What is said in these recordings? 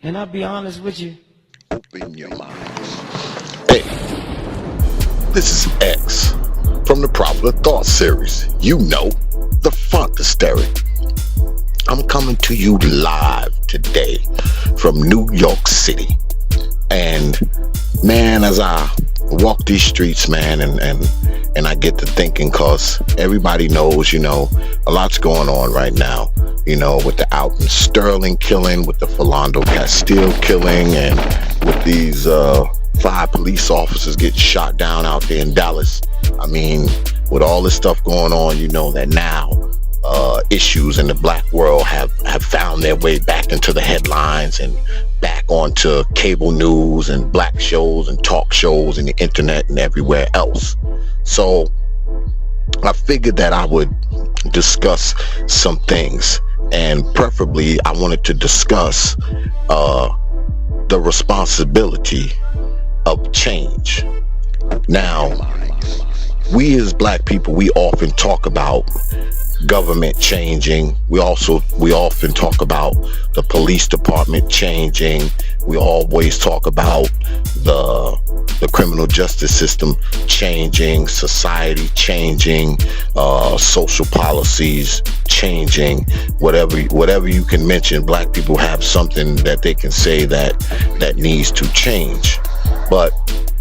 And I'll be honest with you. Open your minds. Hey, this is X from the Proper Thought series. You know, the font hysteric. I'm coming to you live today from New York City. And man, as I walk these streets, man, and I get to thinking, cause everybody knows, you know, a lot's going on right now, you know, with the Alton Sterling killing, with the Philando Castile killing, and with these 5 police officers getting shot down out there in Dallas. I mean, with all this stuff going on, you know that now issues in the black world have found their way back into the headlines and back onto cable news and black shows and talk shows and the internet and everywhere else. So I figured that I would discuss some things, and preferably I wanted to discuss the responsibility of change. Now, we as black people, we often talk about government changing. We often talk about the police department changing. We always talk about the criminal justice system changing, society changing, social policies changing. Whatever you can mention, black people have something that they can say that needs to change. But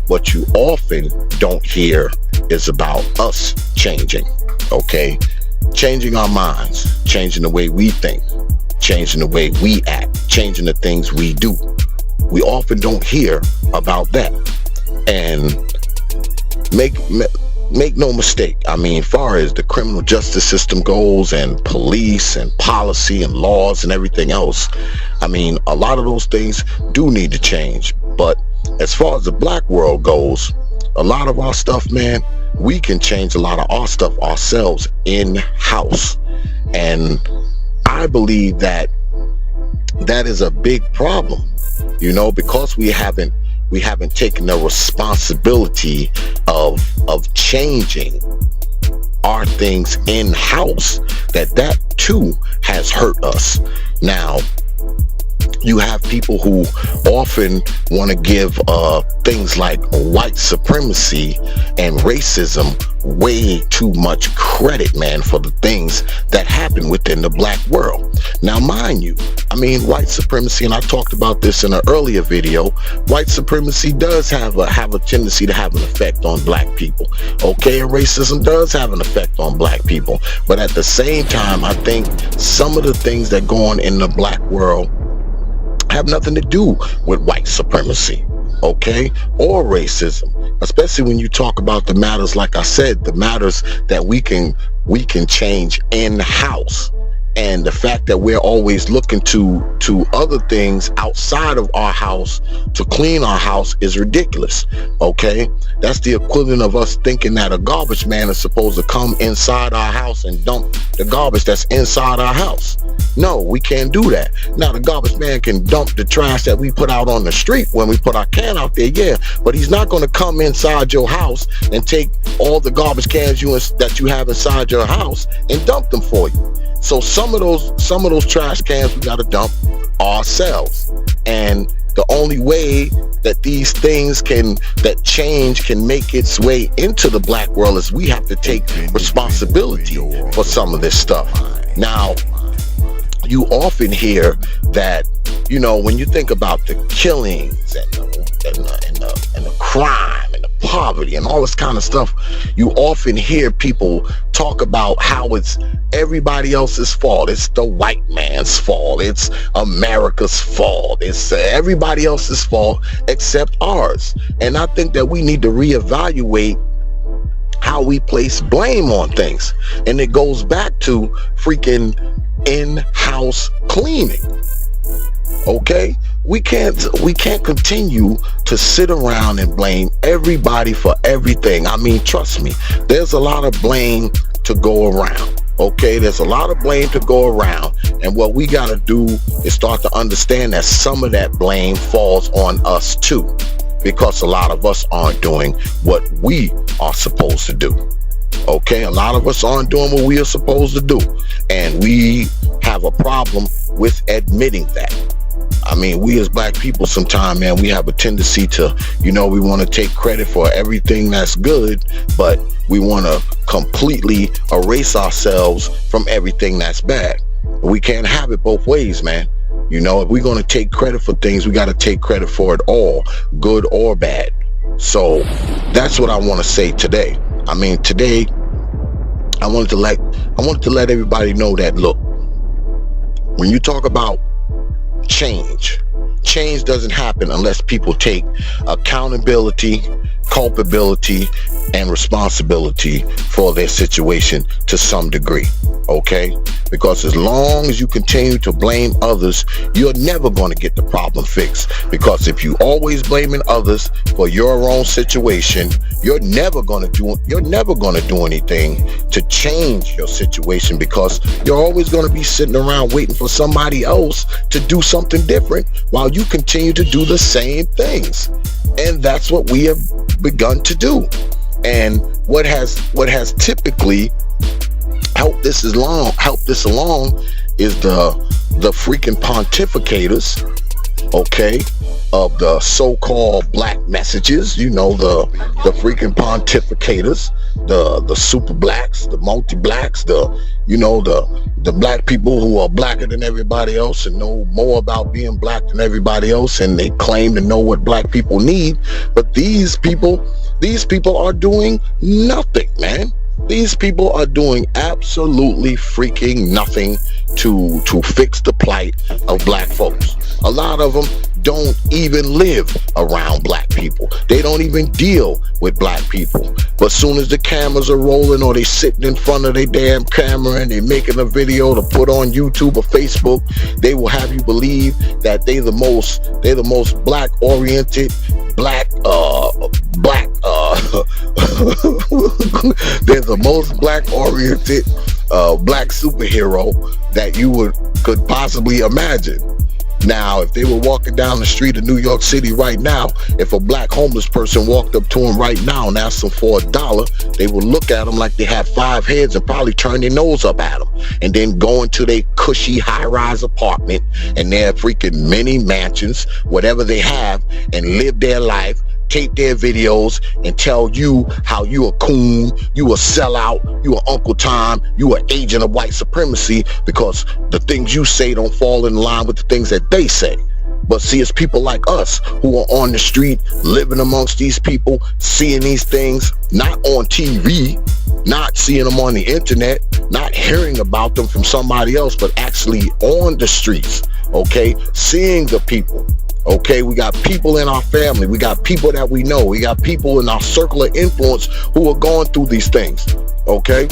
what you often don't hear is about us changing, okay? Changing our minds, changing the way we think, changing the way we act, changing the things we do. We often don't hear about that. And make no mistake, I mean, far as the criminal justice system goes and police and policy and laws and everything else, I mean, a lot of those things do need to change. But as far as the black world goes, a lot of our stuff, man, we can change a lot of our stuff ourselves in-house. And I believe that is a big problem, you know, because we haven't taken the responsibility of changing our things in-house. That too has hurt us. Now, you have people who often want to give things like white supremacy and racism way too much credit, man, for the things that happen within the black world. Now, mind you, I mean, white supremacy, and I talked about this in an earlier video, white supremacy does have a tendency to have an effect on black people, okay? And racism does have an effect on black people. But at the same time, I think some of the things that go on in the black world have nothing to do with white supremacy, okay, or racism, especially when you talk about the matters, like I said, the matters that we can change in-house. And the fact that we're always looking to other things outside of our house to clean our house is ridiculous, okay? That's the equivalent of us thinking that a garbage man is supposed to come inside our house and dump the garbage that's inside our house. No, we can't do that. Now, the garbage man can dump the trash that we put out on the street when we put our can out there, yeah, but he's not going to come inside your house and take all the garbage cans that you have inside your house and dump them for you. So some of those trash cans we got to dump ourselves. And the only way that these things that change can make its way into the black world is we have to take responsibility for some of this stuff. Now, you often hear that, you know, when you think about the killings and the crime and the poverty and all this kind of stuff, you often hear people talk about how it's everybody else's fault. It's the white man's fault. It's America's fault. It's everybody else's fault except ours. And I think that we need to reevaluate how we place blame on things. And it goes back to freaking in-house cleaning. Okay, we can't continue to sit around and blame everybody for everything. I mean, trust me, there's a lot of blame to go around. Okay, there's a lot of blame to go around, and what we got to do is start to understand that some of that blame falls on us too, because a lot of us aren't doing what we are supposed to do. Okay, a lot of us aren't doing what we are supposed to do, and we have a problem with admitting that. I mean, we as black people sometimes, man, we have a tendency to, we want to take credit for everything that's good, but we want to completely erase ourselves from everything that's bad. We can't have it both ways, man. If we're going to take credit for things, we got to take credit for it all, good or bad. So that's what I want to say today. I mean, today I wanted to let everybody know that, look, when you talk about change doesn't happen unless people take accountability, culpability, and responsibility for their situation to some degree. Okay? Because as long as you continue to blame others, you're never going to get the problem fixed. Because if you always blaming others for your own situation, you're never going to do anything to change your situation, because you're always going to be sitting around waiting for somebody else to do something different while you continue to do the same things. And that's what we have begun to do. And what has typically helped this along is the freaking pontificators, okay, of the so-called black messages, the freaking pontificators, the super blacks, the multi-blacks, the black people who are blacker than everybody else and know more about being black than everybody else, and they claim to know what black people need. But these people are doing nothing, man. These people are doing absolutely freaking nothing to fix the plight of black folks. A lot of them don't even live around black people. They don't even deal with black people. But soon as the cameras are rolling, or they sitting in front of their damn camera and they making a video to put on YouTube or Facebook, they will have you believe that they're the most black oriented, they're the most black oriented black superhero that you could possibly imagine. Now, if they were walking down the street of New York City right now, if a black homeless person walked up to them right now and asked them for $1, they would look at them like they have 5 heads and probably turn their nose up at them, and then go into their cushy high-rise apartment and their freaking mini mansions, whatever they have, and live their life, tape their videos, and tell you how you a coon, you a sellout, you a Uncle Tom, you an agent of white supremacy, because the things you say don't fall in line with the things that they say. But see, it's people like us who are on the street, living amongst these people, seeing these things, not on TV, not seeing them on the internet, not hearing about them from somebody else, but actually on the streets, okay, seeing the people. Okay, we got people in our family, we got people that we know, we got people in our circle of influence who are going through these things, okay?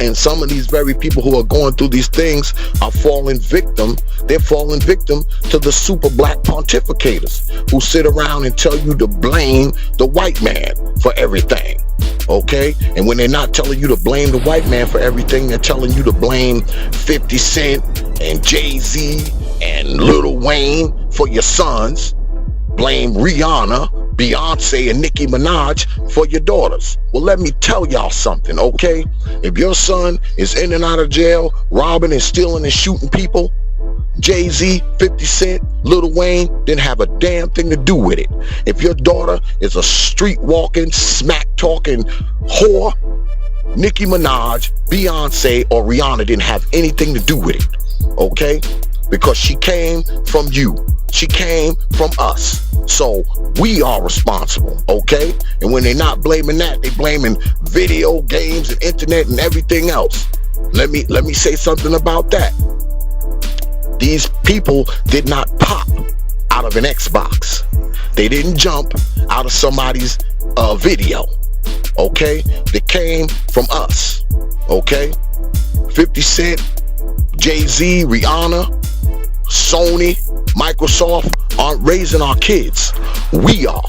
And some of these very people who are going through these things are falling victim. They're falling victim to the super black pontificators who sit around and tell you to blame the white man for everything. Okay? And when they're not telling you to blame the white man for everything, they're telling you to blame 50 Cent and Jay-Z and Lil Wayne for your sons. Blame Rihanna, Beyonce, and Nicki Minaj for your daughters. Well, let me tell y'all something, okay? If your son is in and out of jail, robbing and stealing and shooting people, Jay-Z, 50 Cent, Lil Wayne didn't have a damn thing to do with it. If your daughter is a street-walking, smack-talking whore, Nicki Minaj, Beyonce, or Rihanna didn't have anything to do with it, okay? Because she came from you. She came from us. So we are responsible, okay? And when they're not blaming that, they're blaming video games and internet and everything else. Let me say something about that. These people did not pop out of an Xbox. They didn't jump out of somebody's video, okay? They came from us, okay? 50 Cent, Jay-Z, Rihanna, Sony, Microsoft aren't raising our kids. We are.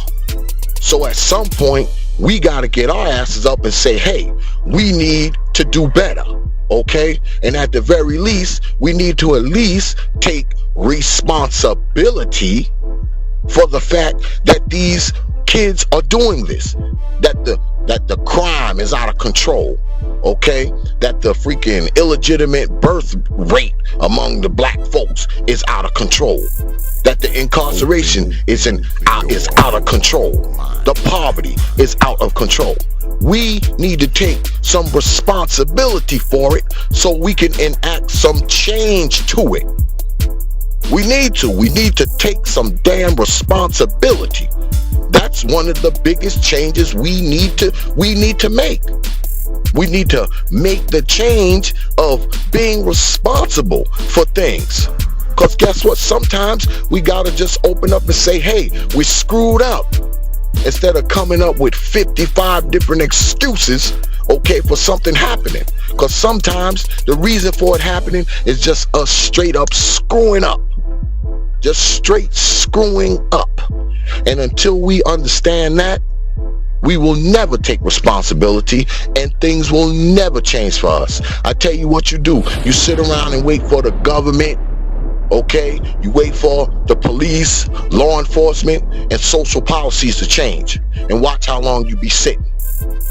So at some point, we got to get our asses up and say, hey, we need to do better. Okay? And at the very least, we need to at least take responsibility for the fact that these kids are doing this. That that the crime is out of control, okay, that the freaking illegitimate birth rate among the black folks is out of control, that the incarceration is out of control, the poverty is out of control. We need to take some responsibility for it so we can enact some change to it. We need to take some damn responsibility. That's one of the biggest changes we need to make. We need to make the change of being responsible for things. Because guess what? Sometimes we gotta just open up and say, hey, we screwed up. Instead of coming up with 55 different excuses, okay, for something happening. Because sometimes the reason for it happening is just us straight up screwing up. Just straight screwing up. And until we understand that, we will never take responsibility and things will never change for us. I tell you what you do. You sit around and wait for the government, okay? You wait for the police, law enforcement, and social policies to change. And watch how long you be sitting.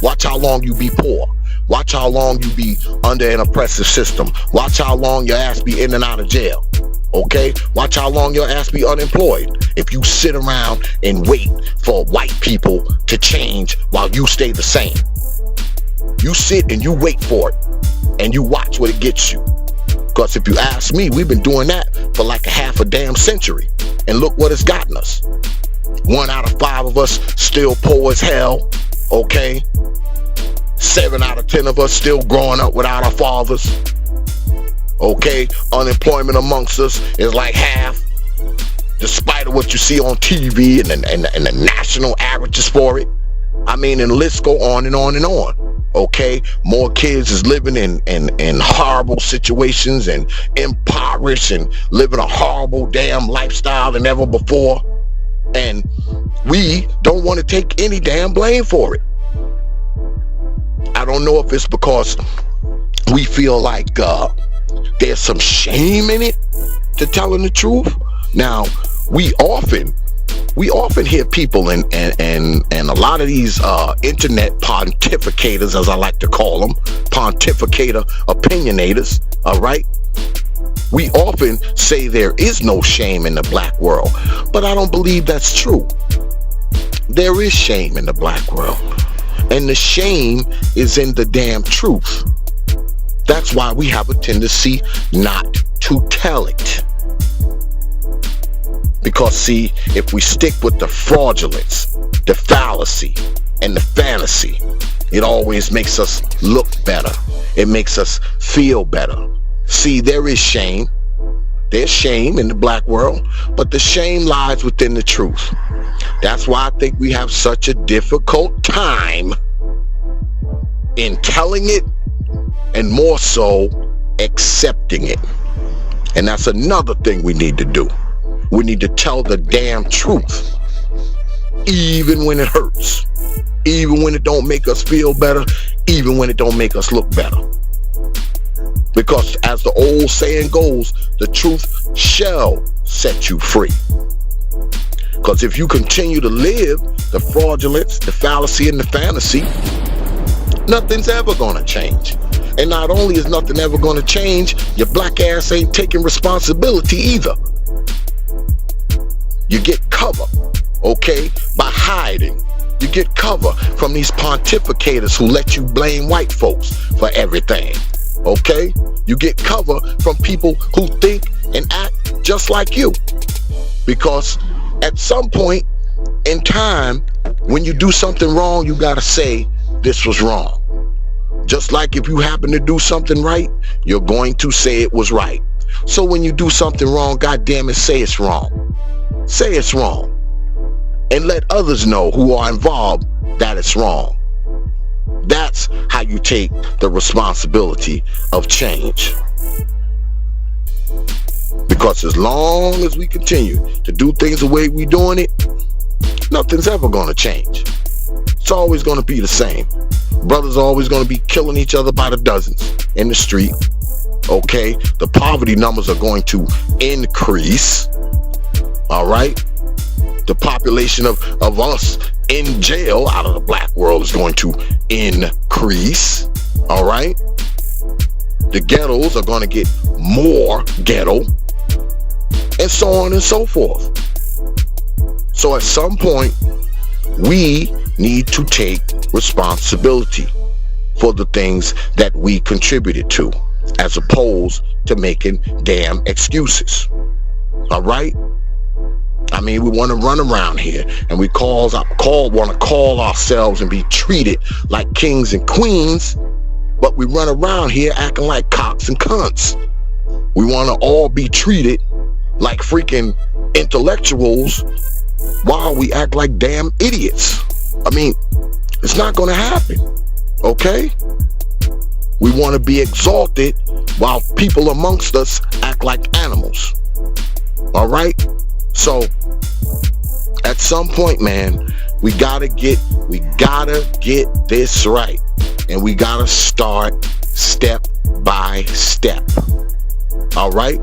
Watch how long you be poor. Watch how long you be under an oppressive system. Watch how long your ass be in and out of jail. Okay? Watch how long your ass be unemployed if you sit around and wait for white people to change while you stay the same. You sit and you wait for it and you watch what it gets you. Because if you ask me, we've been doing that for like a half a damn century. And look what it's gotten us. 1 out of 5 of us still poor as hell. Okay? 7 out of 10 of us still growing up without our fathers. Okay, unemployment amongst us is like half, despite of what you see on TV and the national averages for it. I mean, and the list go on and on and on. Okay, more kids is living in horrible situations and impoverished and living a horrible damn lifestyle than ever before. And we don't want to take any damn blame for it. I don't know if it's because we feel like there's some shame in it to telling the truth. Now, we often hear people and a lot of these internet pontificators, as I like to call them, pontificator opinionators, all right? We often say there is no shame in the black world, but I don't believe that's true. There is shame in the black world, and the shame is in the damn truth. That's why we have a tendency not to tell it. Because see, if we stick with the fraudulence, the fallacy, and the fantasy, it always makes us look better. It makes us feel better. See, there is shame. There's shame in the black world, but the shame lies within the truth. That's why I think we have such a difficult time in telling it, and more so accepting it. And that's another thing we need to do. We need to tell the damn truth, even when it hurts, even when it don't make us feel better, even when it don't make us look better. Because as the old saying goes, the truth shall set you free. Because if you continue to live the fraudulence, the fallacy, and the fantasy, nothing's ever gonna change. And not only is nothing ever going to change, your black ass ain't taking responsibility either. You get cover, okay, by hiding. You get cover from these pontificators who let you blame white folks for everything, okay? You get cover from people who think and act just like you. Because at some point in time, when you do something wrong, you got to say, this was wrong. Just like if you happen to do something right, you're going to say it was right. So when you do something wrong, goddamn it, say it's wrong. Say it's wrong. And let others know who are involved that it's wrong. That's how you take the responsibility of change. Because as long as we continue to do things the way we're doing it, nothing's ever going to change. It's always going to be the same. Brothers are always going to be killing each other by the dozens in the street. Okay? The poverty numbers are going to increase. All right? The population of us in jail out of the black world is going to increase. All right. The ghettos are going to get more ghetto, and so on and so forth. So at some point, we need to take responsibility for the things that we contributed to, as opposed to making damn excuses. All right? I mean, we want to run around here and we want to call ourselves and be treated like kings and queens, but we run around here acting like cocks and cunts. We want to all be treated like freaking intellectuals while we act like damn idiots. I mean, it's not going to happen. Okay? We want to be exalted while people amongst us act like animals. All right? So at some point, man, we gotta get this right, and we gotta start step by step. All right?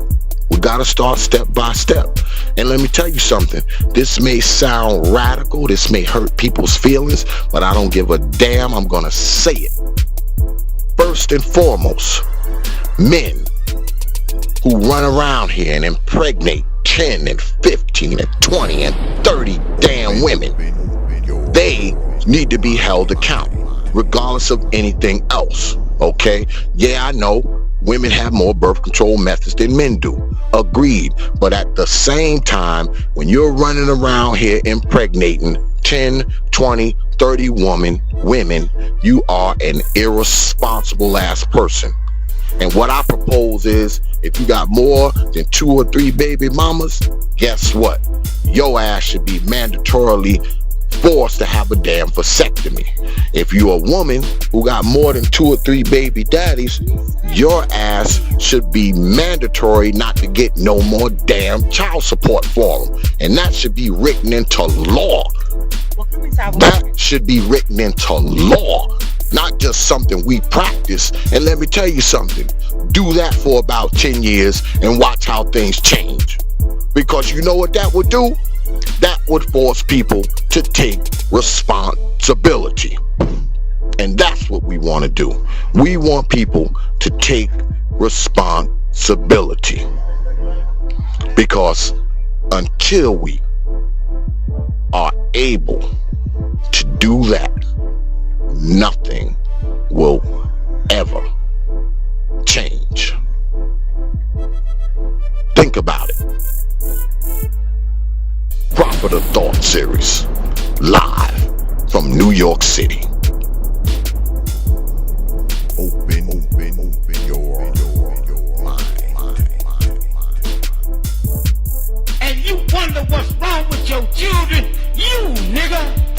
We gotta start step by step. And let me tell you something. This may sound radical. This may hurt people's feelings, but I don't give a damn. I'm gonna say it. First and foremost, men who run around here and impregnate 10 and 15 and 20 and 30 damn women, they need to be held accountable, regardless of anything else. Okay? Yeah, I know women have more birth control methods than men do. Agreed. But at the same time, when you're running around here impregnating 10, 20, 30 women, you are an irresponsible ass person. And what I propose is, if you got more than 2 or 3 baby mamas, guess what? Your ass should be mandatorily forced to have a damn vasectomy. If you're a woman who got more than 2 or 3 baby daddies, your ass should be mandatory not to get no more damn child support for them. And that should be written into law. That should be written into law, not just something we practice. And let me tell you something. Do that for about 10 years and watch how things change. Because you know what that would do? That would force people to take responsibility. And that's what we want to do. We want people to take responsibility. Because until we are able to do that, nothing will ever change. Think about it. Prophet of Thought series, live from New York City. Open your mind. And you wonder what's wrong with your children, you nigga.